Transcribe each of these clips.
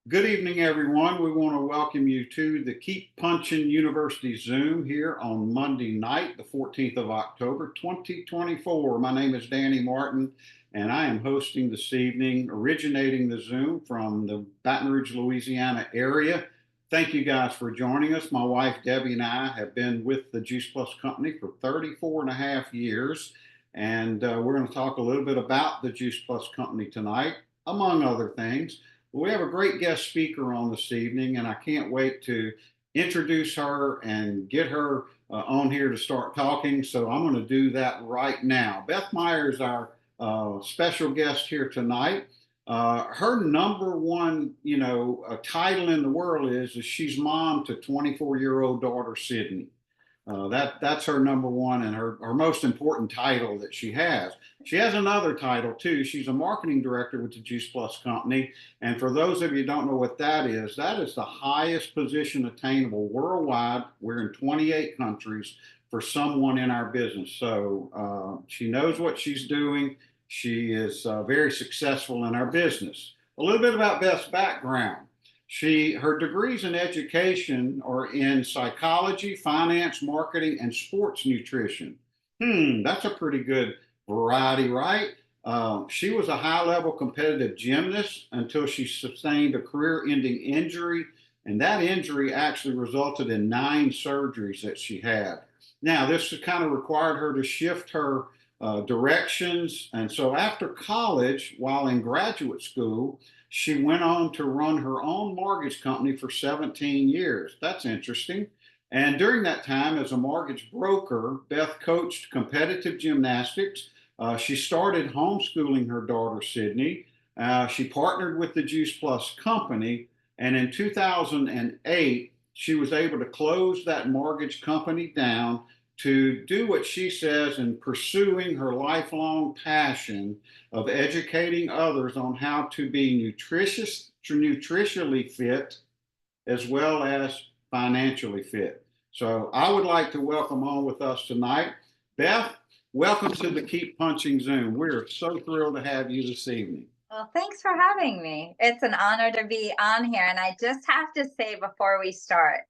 Good evening, everyone. We want to welcome you to the Keep Punching University Zoom here on Monday night, the 14th of October, 2024. My name is Dany Martin, and I am hosting this evening, originating the Zoom from the Baton Rouge, Louisiana area. Thank you guys for joining us. My wife, Debbie, and I have been with the Juice Plus Company for 34 and a half years, and we're going to talk a little bit about the Juice Plus Company tonight, among other things. We have a great guest speaker on this evening, and I can't wait to introduce her and get her on here to start talking. So I'm going to do that right now. Beth Meyer is our special guest here tonight. Her number one, title in the world is she's mom to 24-year-old daughter Sydney. That's her number one and her most important title that she has. She has another title too. She's a marketing director with the Juice Plus Company. And for those of you who don't know what that is the highest position attainable worldwide. We're in 28 countries for someone in our business. So she knows what she's doing. She is very successful in our business. A little bit about Beth's background. Her degrees in education are in psychology, finance, marketing, and sports nutrition. That's a pretty good variety, right? She was a high-level competitive gymnast until she sustained a career-ending injury, and that injury actually resulted in 9 surgeries that she had. Now, this kind of required her to shift her directions, and so after college, while in graduate school, she went on to run her own mortgage company for 17 years. That's interesting. And during that time, as a mortgage broker, Beth coached competitive gymnastics. She started homeschooling her daughter, Sydney. She partnered with the Juice Plus Company. And in 2008, she was able to close that mortgage company down to do what she says in pursuing her lifelong passion of educating others on how to be nutritionally fit as well as financially fit. So I would like to welcome on with us tonight, Beth. Welcome to the Keep Punching Zoom. We're so thrilled to have you this evening. Well, thanks for having me. It's an honor to be on here. And I just have to say before we start,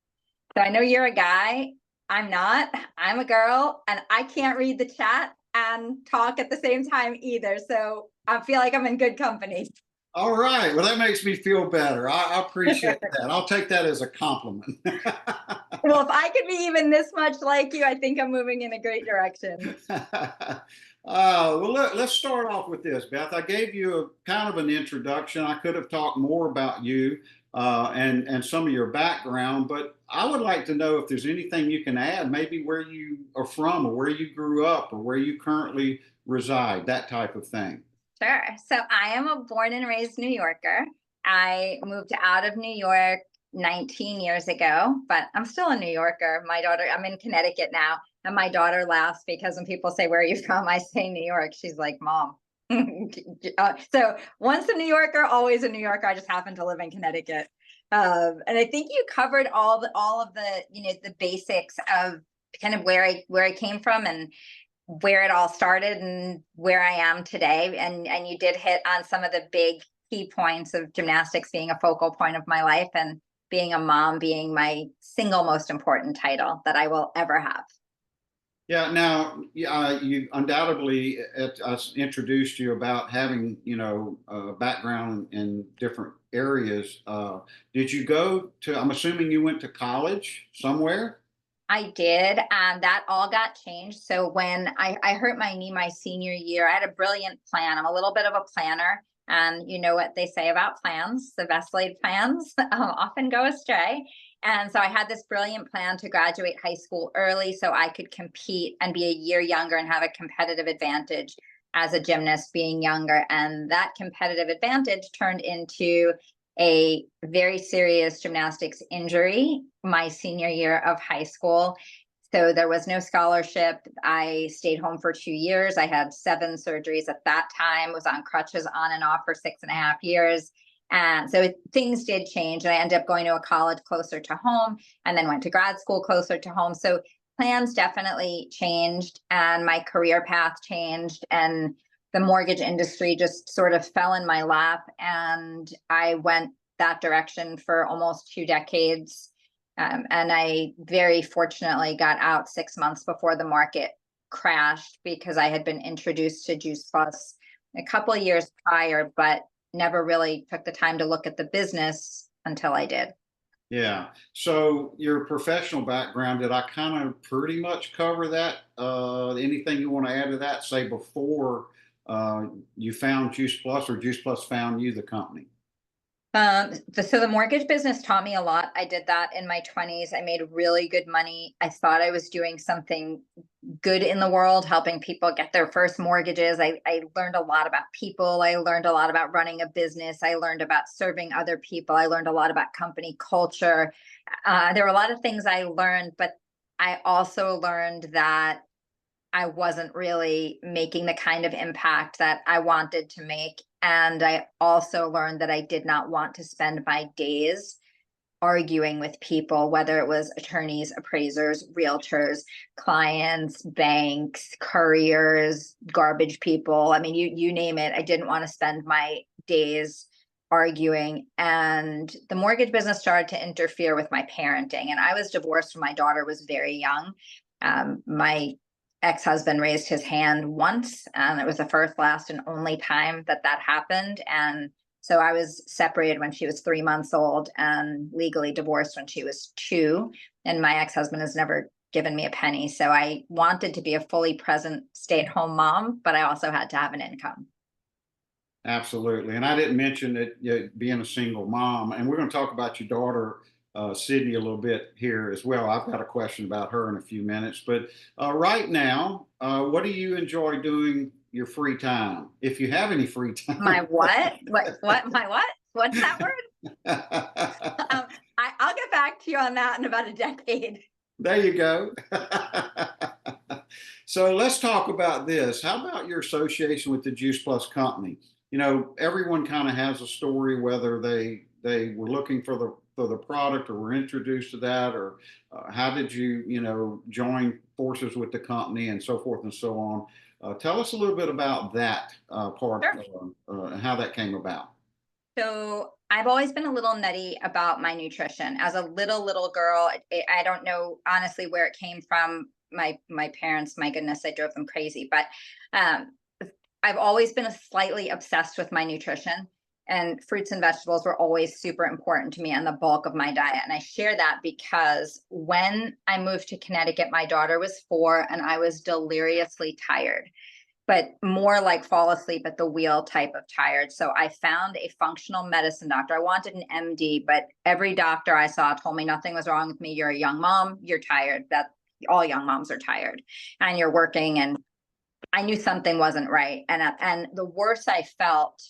so I know you're a guy. I'm not. I'm a girl, and I can't read the chat and talk at the same time either. So I feel like I'm in good company. All right. Well, that makes me feel better. I appreciate that. I'll take that as a compliment. Well, if I could be even this much like you, I think I'm moving in a great direction. Well, let's start off with this, Beth. I gave you a kind of an introduction. I could have talked more about you and some of your background, but I would like to know if there's anything you can add, maybe where you are from or where you grew up or where you currently reside, that type of thing. Sure. So I am a born and raised New Yorker. I moved out of New York 19 years ago, but I'm still a New Yorker. My daughter, I'm in Connecticut now, and my daughter laughs because when people say, "Where are you from?" I say New York. She's like, "Mom." So once a New Yorker, always a New Yorker. I just happen to live in Connecticut. And I think you covered all of the the basics of kind of where I came from and where it all started and where I am today. And you did hit on some of the big key points of gymnastics being a focal point of my life and being a mom being my single most important title that I will ever have. Yeah. Now, you undoubtedly introduced you about having, background in different areas. Did you go to? I'm assuming you went to college somewhere. I did, and that all got changed. So when I hurt my knee my senior year, I had a brilliant plan. I'm a little bit of a planner, and you know what they say about plans, the best laid plans often go astray. And so I had this brilliant plan to graduate high school early so I could compete and be a year younger and have a competitive advantage as a gymnast being younger. And that competitive advantage turned into a very serious gymnastics injury my senior year of high school. So there was no scholarship. I stayed home for 2 years. I had 7 surgeries at that time, was on crutches on and off for 6.5 years. And so things did change. And I ended up going to a college closer to home and then went to grad school closer to home. So plans definitely changed and my career path changed. And the mortgage industry just sort of fell in my lap. And I went that direction for almost 2 decades. And I very fortunately got out 6 months before the market crashed because I had been introduced to Juice Plus a couple of years prior, but never really took the time to look at the business until I did. Yeah. So your professional background, did I kind of pretty much cover that? Anything you want to add to that? Say before you found Juice Plus or Juice Plus found you, the company? So the mortgage business taught me a lot. I did that in my 20s. I made really good money. I thought I was doing something good in the world, helping people get their first mortgages. I learned a lot about people. I learned a lot about running a business. I learned about serving other people. I learned a lot about company culture. There were a lot of things I learned, but I also learned that I wasn't really making the kind of impact that I wanted to make. And I also learned that I did not want to spend my days arguing with people, whether it was attorneys, appraisers, realtors, clients, banks, couriers, garbage people. I mean, you name it. I didn't want to spend my days arguing. And the mortgage business started to interfere with my parenting. And I was divorced when my daughter was very young. My ex-husband raised his hand once, and it was the first, last, and only time that that happened. And so I was separated when she was 3 months old and legally divorced when she was 2. And my ex-husband has never given me a penny. So I wanted to be a fully present stay-at-home mom, but I also had to have an income. Absolutely. And I didn't mention that, being a single mom, and we're going to talk about your daughter, Sydney, a little bit here as well. I've got a question about her in a few minutes. But right now, what do you enjoy doing your free time, if you have any free My time? what? My what? What's that word? I'll get back to you on that in about a decade. There you go. So let's talk about this. How about your association with the Juice Plus company? You know, everyone kind of has a story, whether they were looking for the product or were introduced to that, or how did you, join forces with the company and so forth and so on. Tell us a little bit about that part, Sure. and how that came about. So I've always been a little nutty about my nutrition. As a little girl, I don't know honestly where it came from. My parents, my goodness, I drove them crazy. But um, I've always been slightly obsessed with my nutrition, and fruits and vegetables were always super important to me and the bulk of my diet. And I share that because when I moved to Connecticut, my daughter was 4 and I was deliriously tired, but more like fall asleep at the wheel type of tired. So I found a functional medicine doctor. I wanted an MD, but every doctor I saw told me nothing was wrong with me. You're a young mom, you're tired. That all young moms are tired, and you're working. And I knew something wasn't right. And the worse I felt,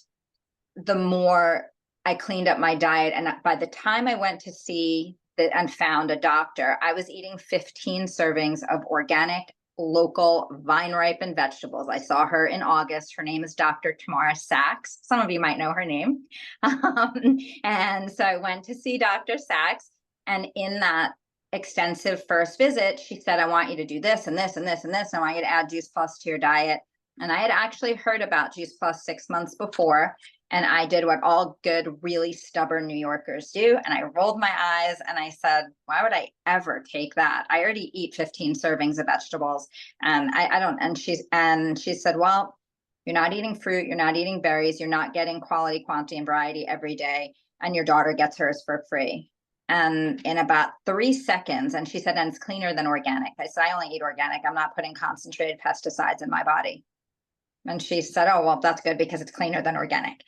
the more I cleaned up my diet. And by the time I went to see and found a doctor, I was eating 15 servings of organic, local, vine ripened vegetables. I saw her in August. Her name is Dr. Tamara Sachs. Some of you might know her name. And so I went to see Dr. Sachs. And in that extensive first visit, she said, I want you to do this and this and this and this. I want you to add Juice Plus to your diet. And I had actually heard about Juice Plus 6 months before. And I did what all good, really stubborn New Yorkers do. And I rolled my eyes and I said, why would I ever take that? I already eat 15 servings of vegetables. And I don't, and she said, well, you're not eating fruit, you're not eating berries, you're not getting quality, quantity, and variety every day. And your daughter gets hers for free. And in about 3 seconds, and she said, and it's cleaner than organic. I said, I only eat organic. I'm not putting concentrated pesticides in my body. And she said, oh, well, that's good because it's cleaner than organic.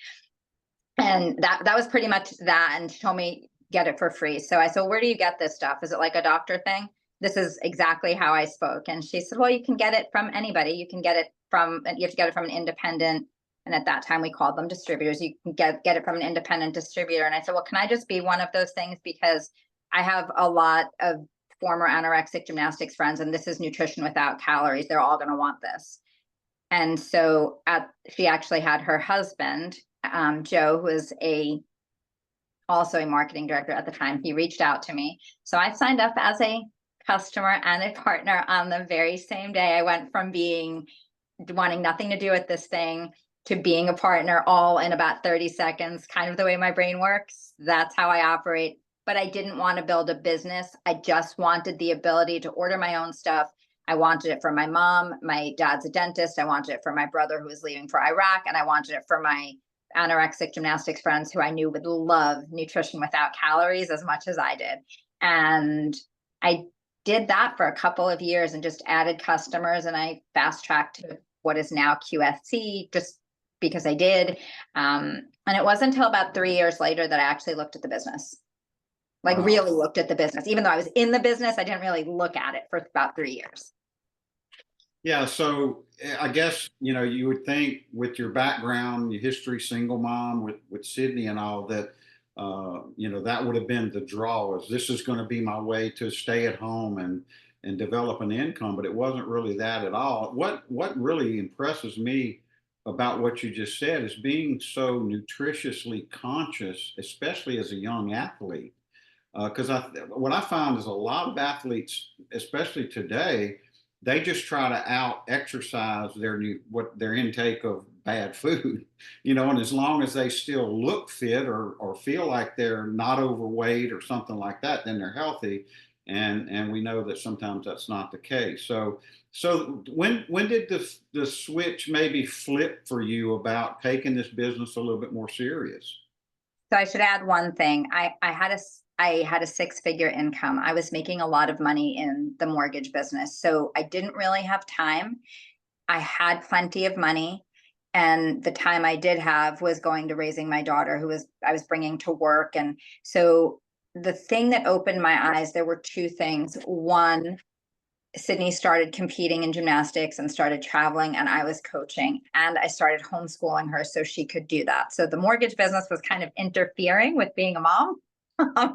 And that was pretty much that. And she told me, get it for free. So I said, where do you get this stuff? Is it like a doctor thing? This is exactly how I spoke. And she said, well, you can get it from anybody. You can get it from, you have to get it from an independent. And at that time we called them distributors. You can get it from an independent distributor. And I said, well, can I just be one of those things? Because I have a lot of former anorexic gymnastics friends, and this is nutrition without calories. They're all going to want this. And so she actually had her husband, Joe, who was also a marketing director at the time. He reached out to me. So I signed up as a customer and a partner on the very same day. I went from wanting nothing to do with this thing to being a partner all in about 30 seconds, kind of the way my brain works. That's how I operate. But I didn't want to build a business. I just wanted the ability to order my own stuff. I wanted it for my mom. My dad's a dentist. I wanted it for my brother who was leaving for Iraq. And I wanted it for my anorexic gymnastics friends who I knew would love nutrition without calories as much as I did. And I did that for a couple of years and just added customers, and I fast tracked to what is now QSC just because I did. And it wasn't until about 3 years later that I actually looked at the business, like really looked at the business. Even though I was in the business, I didn't really look at it for about 3 years. Yeah, so I guess, you would think with your background, your history, single mom with Sydney and all that, that would have been the draw, is this is going to be my way to stay at home and develop an income, but it wasn't really that at all. What really impresses me about what you just said is being so nutritiously conscious, especially as a young athlete. Because what I found is a lot of athletes, especially today, they just try to out exercise their intake of bad food, and as long as they still look fit or feel like they're not overweight or something like that, then they're healthy. And we know that sometimes that's not the case. So when did the switch maybe flip for you about taking this business a little bit more serious? So I should add one thing. I had a 6-figure income. I was making a lot of money in the mortgage business. So I didn't really have time. I had plenty of money. And the time I did have was going to raising my daughter, I was bringing to work. And so the thing that opened my eyes, there were 2 things. One, Sydney started competing in gymnastics and started traveling, and I was coaching, and I started homeschooling her so she could do that. So the mortgage business was kind of interfering with being a mom.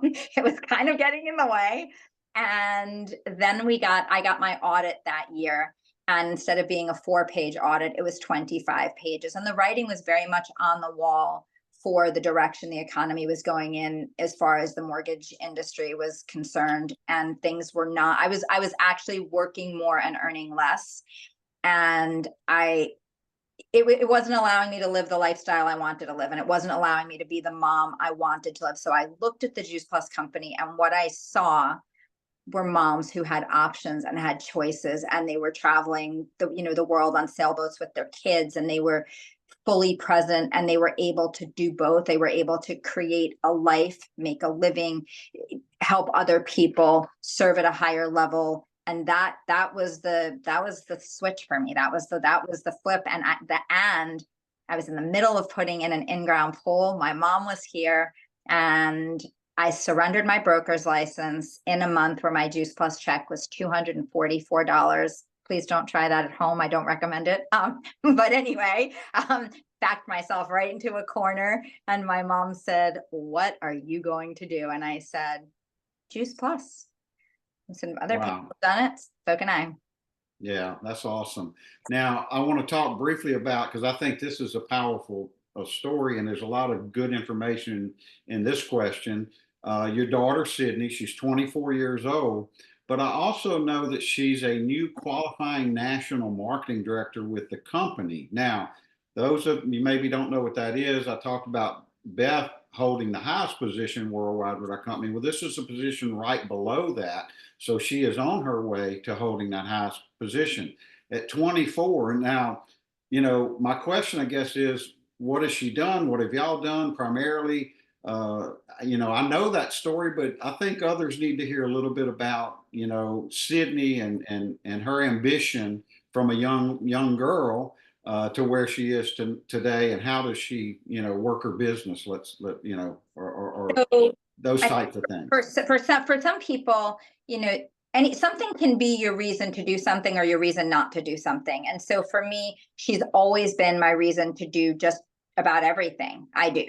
It was kind of getting in the way. And then I got my audit that year. And instead of being a 4-page audit, it was 25 pages. And the writing was very much on the wall for the direction the economy was going in as far as the mortgage industry was concerned. And things were not, I was actually working more and earning less. And it wasn't allowing me to live the lifestyle I wanted to live. And it wasn't allowing me to be the mom I wanted to live. So I looked at the Juice Plus company, and what I saw were moms who had options and had choices, and they were traveling the world on sailboats with their kids, and they were fully present, and they were able to do both. They were able to create a life, make a living, help other people, serve at a higher level. And that was the switch for me. That was the flip. And I was in the middle of putting in an in-ground pool. My mom was here, and I surrendered my broker's license in a month where my Juice Plus check was $244. Please don't try that at home. I don't recommend it. But anyway, backed myself right into a corner, and my mom said, "What are you going to do?" And I said, "Juice Plus." I said, "Other people have done it, so can I." Yeah, that's awesome. Now, I want to talk briefly about, because I think this is a powerful story, and there's a lot of good information in this question. Your daughter, Sydney, she's 24 years old, but I also know that she's a new qualifying national marketing director with the company. Now, those of you maybe don't know what that is. I talked about Beth holding the highest position worldwide with our company. Well, this is a position right below that. So she is on her way to holding that highest position at 24. Now, my question, I guess, is what has she done? What have y'all done primarily? I know that story, but I think others need to hear a little bit about, Sydney and her ambition from a young girl to where she is today, and how does she, work her business? Or those types of things. For some people, something can be your reason to do something or your reason not to do something. And so for me, she's always been my reason to do just about everything I do.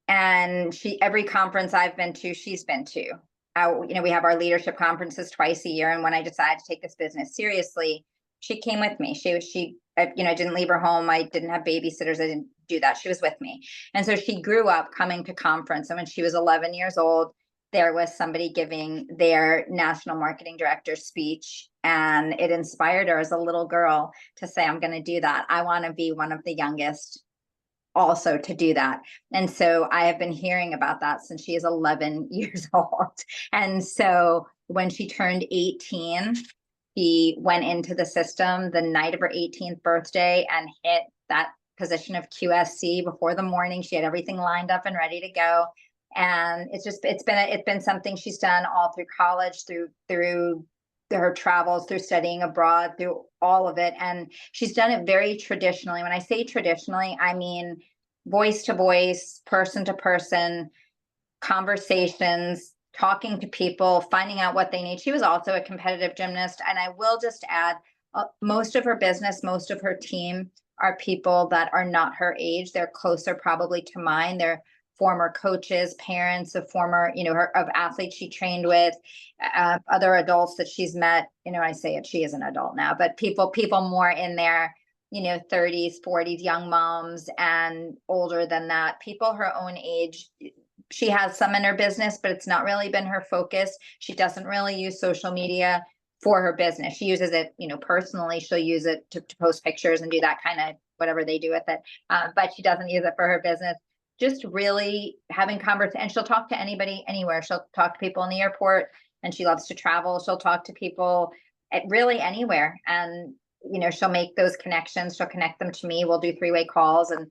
And every conference I've been to, she's been to. We have our leadership conferences twice a year. And when I decided to take this business seriously, she came with me. I didn't leave her home. I didn't have babysitters. I didn't do that. She was with me. And so she grew up coming to conference. And when she was 11 years old, there was somebody giving their national marketing director speech, and it inspired her as a little girl to say, "I'm going to do that. I want to be one of the youngest also to do that. And so I have been hearing about that since she is 11 years old. And so when she turned 18, she went into the system the night of her 18th birthday and hit that position of QSC before the morning. She had everything lined up and ready to go. And it's been something she's done all through college, through her travels, through studying abroad, through all of it. And she's done it very traditionally. When I say traditionally, I mean voice to voice, person to person, conversations, talking to people, finding out what they need. She was also a competitive gymnast. And I will just add, most of her business, most of her team are people that are not her age. They're closer probably to mine. They're former coaches, parents of former, of athletes she trained with, other adults that she's met. I say it, she is an adult now, but people more in their, 30s, 40s, young moms, and older than that, people her own age. She has some in her business, but it's not really been her focus. She doesn't really use social media for her business. She uses it, personally. She'll use it to post pictures and do that kind of whatever they do with it. But she doesn't use it for her business. Just really having conversation, and she'll talk to anybody, anywhere. She'll talk to people in the airport, and she loves to travel. She'll talk to people at really anywhere, and she'll make those connections. She'll connect them to me. We'll do three-way calls, and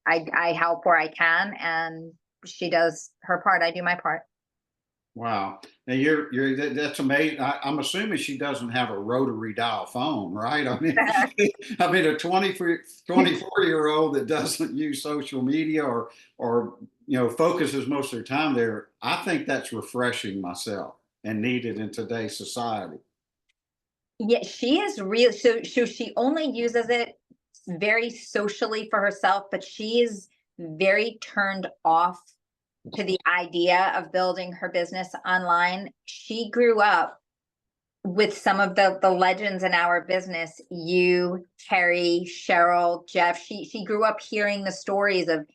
I help where I can, and she does her part. I do my part. Wow. Now that's amazing. I'm assuming she doesn't have a rotary dial phone, right? I mean, a 24-year-old that doesn't use social media or focuses most of their time there. I think that's refreshing myself and needed in today's society. Yeah, she is real. So she only uses it very socially for herself, but she is very turned off to the idea of building her business online. She grew up with some of the legends in our business, you, Terry, Cheryl, Jeff. She grew up hearing the stories of,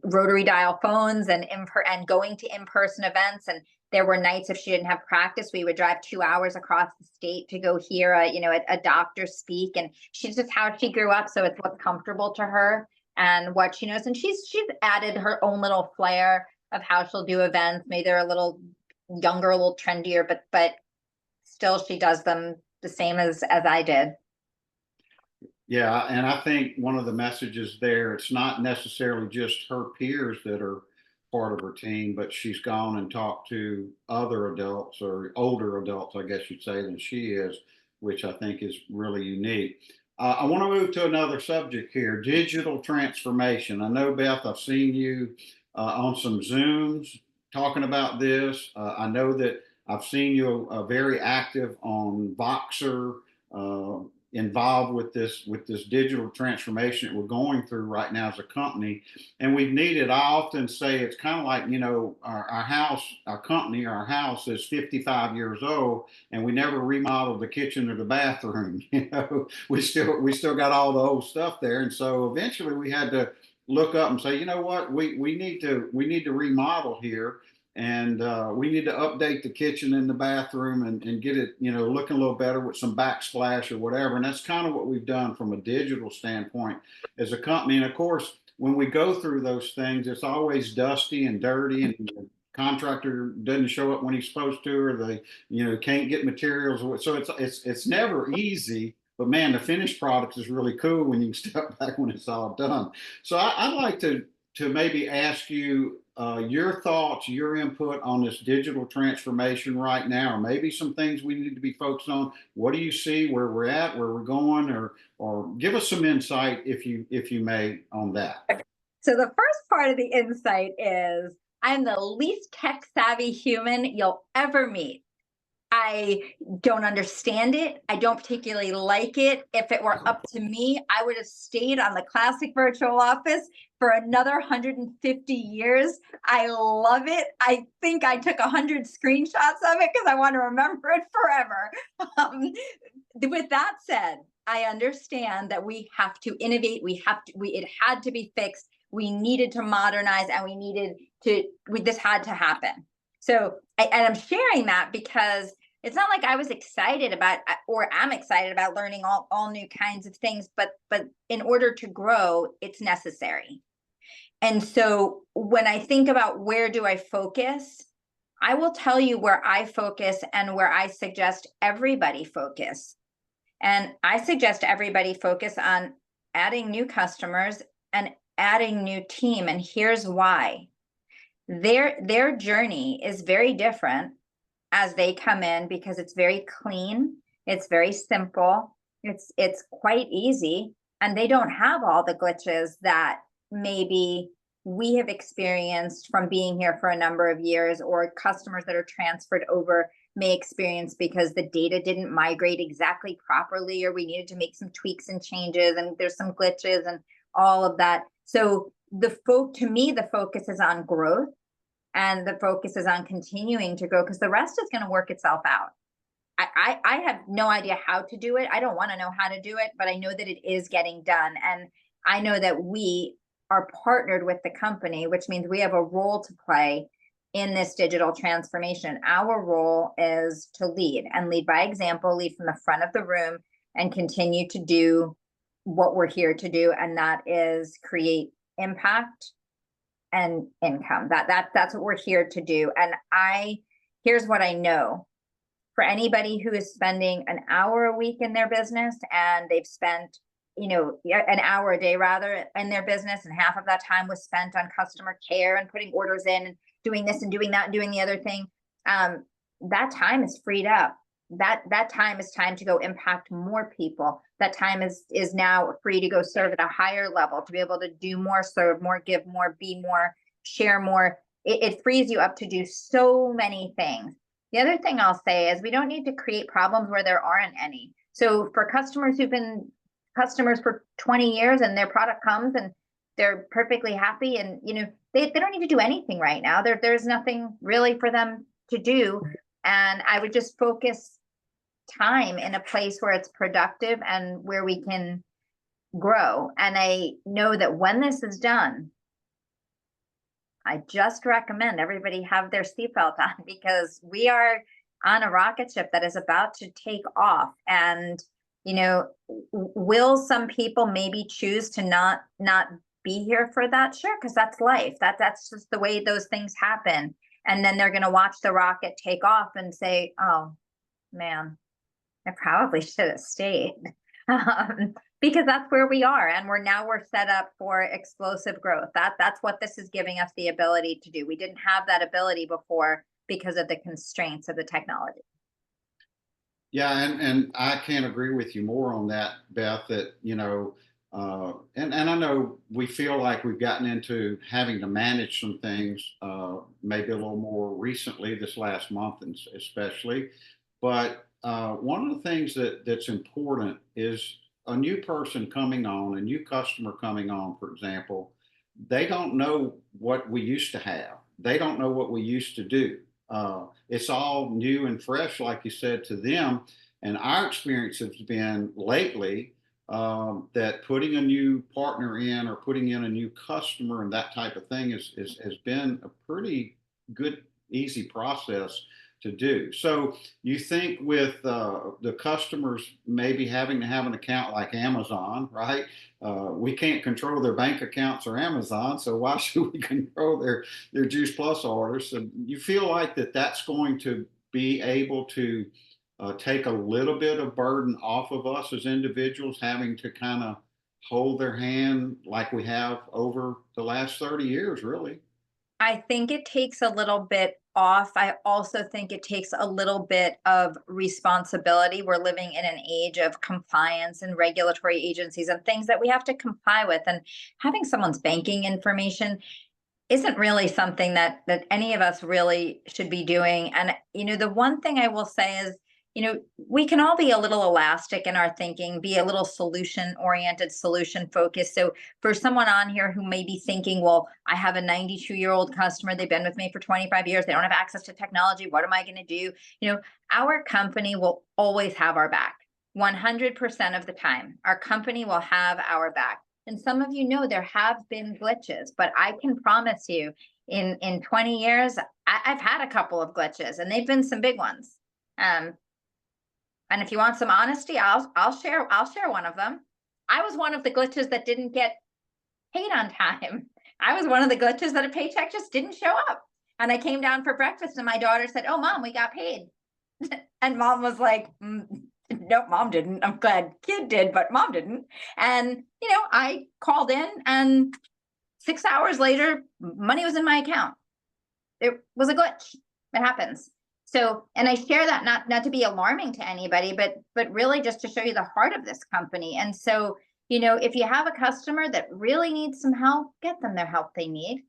rotary dial phones and going to in-person events. And there were nights, if she didn't have practice, we would drive 2 hours across the state to go hear a doctor speak. And she's just how she grew up. So it's what's comfortable to her and what she knows. And she's added her own little flair of how she'll do events. Maybe they're a little younger, a little trendier, but still she does them the same as I did. Yeah, and I think one of the messages there, it's not necessarily just her peers that are part of her team, but she's gone and talked to other adults or older adults, I guess you'd say, than she is, which I think is really unique. I want to move to another subject here, digital transformation. I know, Beth, I've seen you on some Zooms talking about this. I know that I've seen you very active on Voxer, involved with this digital transformation that we're going through right now as a company, and we've needed. I often say it's kind of like our house, our company, our house is 55 years old, and we never remodeled the kitchen or the bathroom. We still got all the old stuff there, and so eventually we had to look up and say, you know what, we need to remodel here. And we need to update the kitchen and the bathroom and get it, looking a little better with some backsplash or whatever. And that's kind of what we've done from a digital standpoint as a company. And of course, when we go through those things, it's always dusty and dirty, and the contractor doesn't show up when he's supposed to, or they, can't get materials. So it's never easy. But man, the finished product is really cool when you can step back when it's all done. So I'd like to maybe ask you your thoughts, your input on this digital transformation right now, or maybe some things we need to be focused on. What do you see, where we're at, where we're going, or give us some insight, if you may, on that. So the first part of the insight is I'm the least tech savvy human you'll ever meet. I don't understand it. I don't particularly like it. If it were up to me, I would have stayed on the classic virtual office for another 150 years. I love it. I think I took 100 screenshots of it because I want to remember it forever. With that said, I understand that we have to innovate. It had to be fixed. We needed to modernize, and this had to happen. So, and I'm sharing that because it's not like I was excited about or am excited about learning all new kinds of things, but in order to grow, it's necessary. And so when I think about where do I focus, I will tell you where I focus and where I suggest everybody focus. And I suggest everybody focus on adding new customers and adding new team. And here's why. Their journey is very different as they come in because it's very clean, it's very simple, it's quite easy, and they don't have all the glitches that maybe we have experienced from being here for a number of years, or customers that are transferred over may experience because the data didn't migrate exactly properly, or we needed to make some tweaks and changes, and there's some glitches and all of that. So to me, the focus is on growth, and the focus is on continuing to grow, because the rest is going to work itself out. I have no idea how to do it. I don't want to know how to do it, but I know that it is getting done. And I know that we are partnered with the company, which means we have a role to play in this digital transformation. Our role is to lead, and lead by example, lead from the front of the room, and continue to do what we're here to do. And that is create impact and income. That's what we're here to do. And here's what I know. For anybody who is spending an hour a week in their business, and they've spent, an hour a day rather in their business, and half of that time was spent on customer care and putting orders in and doing this and doing that and doing the other thing, that time is freed up. That time is time to go impact more people. That time is now free to go serve at a higher level, to be able to do more, serve more, give more, be more, share more. It frees you up to do so many things. The other thing I'll say is we don't need to create problems where there aren't any. So for customers who've been customers for 20 years and their product comes and they're perfectly happy, and they don't need to do anything right now. There's nothing really for them to do. And I would just focus time in a place where it's productive and where we can grow. And I know that when this is done, I just recommend everybody have their seatbelt on, because we are on a rocket ship that is about to take off. And will some people maybe choose to not be here for that? Sure, because that's life. That's just the way those things happen. And then they're going to watch the rocket take off and say, oh man, I probably should have stayed. Because that's where we are, and we're set up for explosive growth. That's what this is giving us the ability to do. We didn't have that ability before because of the constraints of the technology. Yeah, and I can't agree with you more on that, Beth. That and I know we feel like we've gotten into having to manage some things, maybe a little more recently, this last month, and especially. But one of the things that's important is a new person coming on, a new customer coming on, for example. They don't know what we used to have. They don't know what we used to do. It's all new and fresh, like you said, to them. And our experience has been lately that putting a new partner in, or putting in a new customer and that type of thing has been a pretty good, easy process to do. So you think with the customers maybe having to have an account like Amazon, right? We can't control their bank accounts or Amazon, so why should we control their Juice Plus orders? So you feel like that's going to be able to take a little bit of burden off of us as individuals, having to kind of hold their hand like we have over the last 30 years, really? I think it takes a little bit off. I also think it takes a little bit of responsibility. We're living in an age of compliance and regulatory agencies and things that we have to comply with. And having someone's banking information isn't really something that any of us really should be doing. And the one thing I will say is, we can all be a little elastic in our thinking, be a little solution oriented, solution focused. So for someone on here who may be thinking, well, I have a 92-year-old customer, they've been with me for 25 years, they don't have access to technology, what am I going to do? Our company will always have our back. 100% of the time, our company will have our back. And some of there have been glitches, but I can promise you in 20 years, I've had a couple of glitches, and they've been some big ones. Um, and if you want some honesty, I'll share one of them. I was one of the glitches that didn't get paid on time. I was one of the glitches that a paycheck just didn't show up. And I came down for breakfast and my daughter said, "Oh, mom, we got paid." And mom was like, "Nope, mom didn't. I'm glad kid did, but mom didn't." And, I called in and 6 hours later, money was in my account. It was a glitch. It happens. So, and I share that not to be alarming to anybody, but really just to show you the heart of this company. And so, if you have a customer that really needs some help, get them their help they need.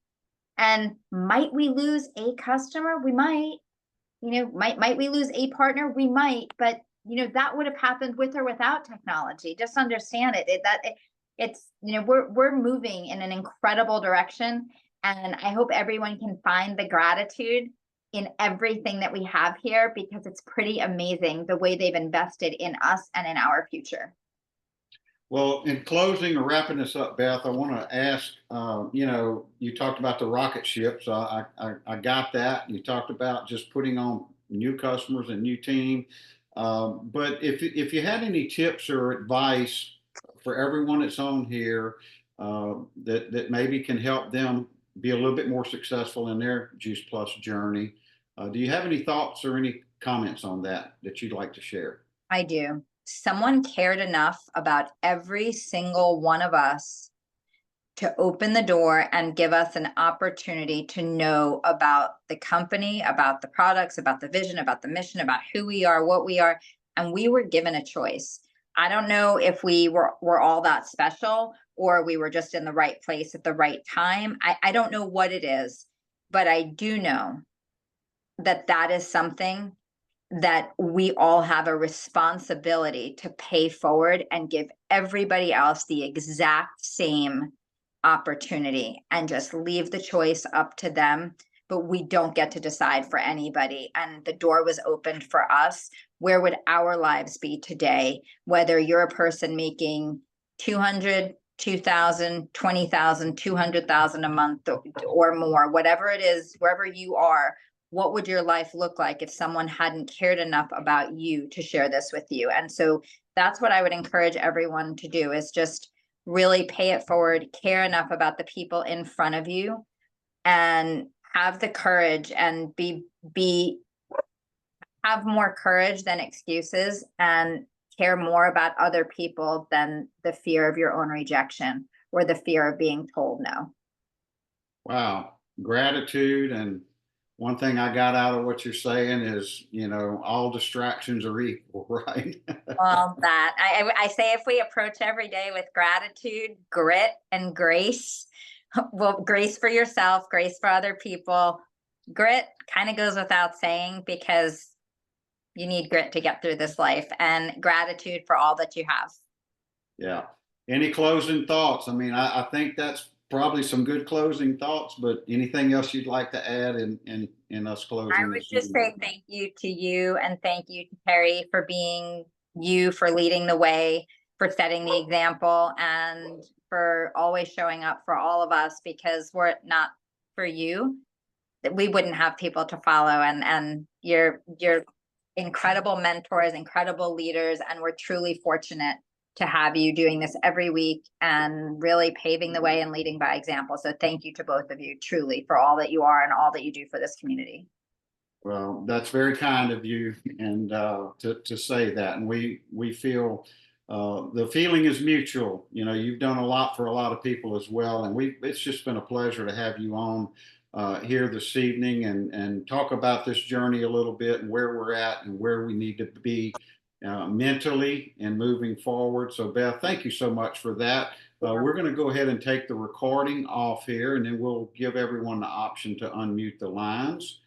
And might we lose a customer? We might. Might we lose a partner? We might, but that would have happened with or without technology. Just understand it's we're moving in an incredible direction, and I hope everyone can find the gratitude in everything that we have here, because it's pretty amazing the way they've invested in us and in our future. Well, in closing or wrapping this up, Beth, I want to ask, you talked about the rocket ship, so I got that. You talked about just putting on new customers and new team. But if you had any tips or advice for everyone that's on here, that maybe can help them be a little bit more successful in their Juice Plus journey, do you have any thoughts or any comments on that you'd like to share? I do. Someone cared enough about every single one of us to open the door and give us an opportunity to know about the company, about the products, about the vision, about the mission, about who we are, what we are. And we were given a choice. I don't know if we were all that special, or we were just in the right place at the right time. I don't know what it is, but I do know that is something that we all have a responsibility to pay forward and give everybody else the exact same opportunity, and just leave the choice up to them. But we don't get to decide for anybody. And the door was opened for us. Where would our lives be today? Whether you're a person making 200, 2,000, 20,000, 200,000 a month or more, whatever it is, wherever you are, what would your life look like if someone hadn't cared enough about you to share this with you? And so that's what I would encourage everyone to do, is just really pay it forward, care enough about the people in front of you, and have the courage and have more courage than excuses, and care more about other people than the fear of your own rejection or the fear of being told no. Wow, gratitude. And one thing I got out of what you're saying is, all distractions are equal, right? Well, that I say, if we approach every day with gratitude, grit, and grace, well, grace for yourself, grace for other people. Grit kind of goes without saying, because you need grit to get through this life, and gratitude for all that you have. Yeah. Any closing thoughts? I mean, I think that's probably some good closing thoughts, but anything else you'd like to add in us closing I would this just meeting? say thank you to you, and thank you to Terry for being you, for leading the way, for setting the example, and for always showing up for all of us, because were it not for you, that we wouldn't have people to follow. And you're incredible mentors, incredible leaders, and we're truly fortunate to have you doing this every week and really paving the way and leading by example. So thank you to both of you, truly, for all that you are and all that you do for this community. Well, that's very kind of you, and to say that, and we feel the feeling is mutual. You've done a lot for a lot of people as well, and it's just been a pleasure to have you on here this evening, and talk about this journey a little bit, and where we're at and where we need to be mentally and moving forward. So, Beth, thank you so much for that. We're going to go ahead and take the recording off here, and then we'll give everyone the option to unmute the lines.